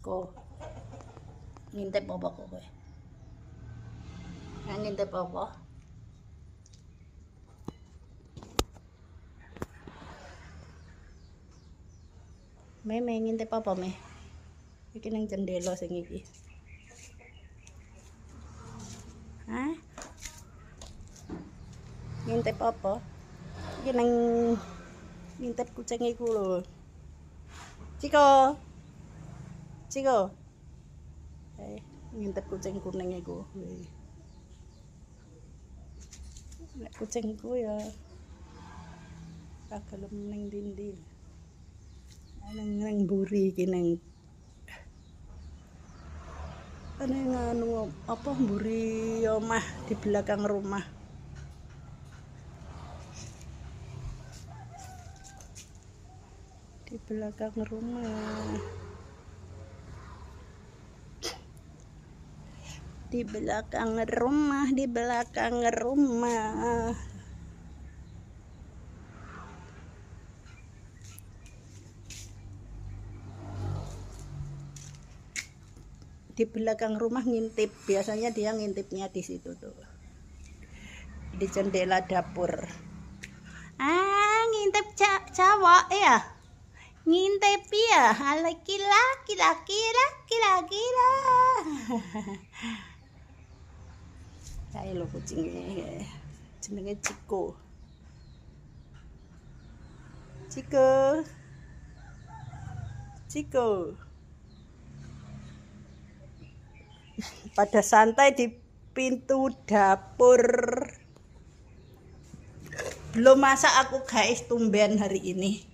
Ko. Ngintip apa kowe? Ngintip apa? Me ngintip apa me? Iki nang jendela sing iki. Hah? Ngintip apa? Iki nang ngintip kucing iku lho. Ciko. Ciko. Ngintip kucing kuning iku. Nek kucingku ya kagelem ning ndi-ndi. Nang mburi iki nang anu apa mburi omah di belakang rumah. Di belakang rumah. Di belakang rumah, di belakang rumah. Di belakang rumah ngintip, biasanya dia ngintipnya di situ tuh, di jendela dapur. Ngintip cowok ya, ngintip ya, laki-laki lah. Kayak lo kucingnya, jenenge Ciko. Pada santai di pintu dapur. Belum masak aku guys, tumben hari ini.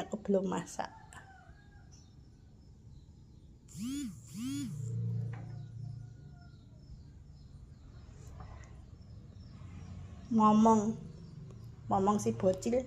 Aku belum masak. Ngomong si bocil.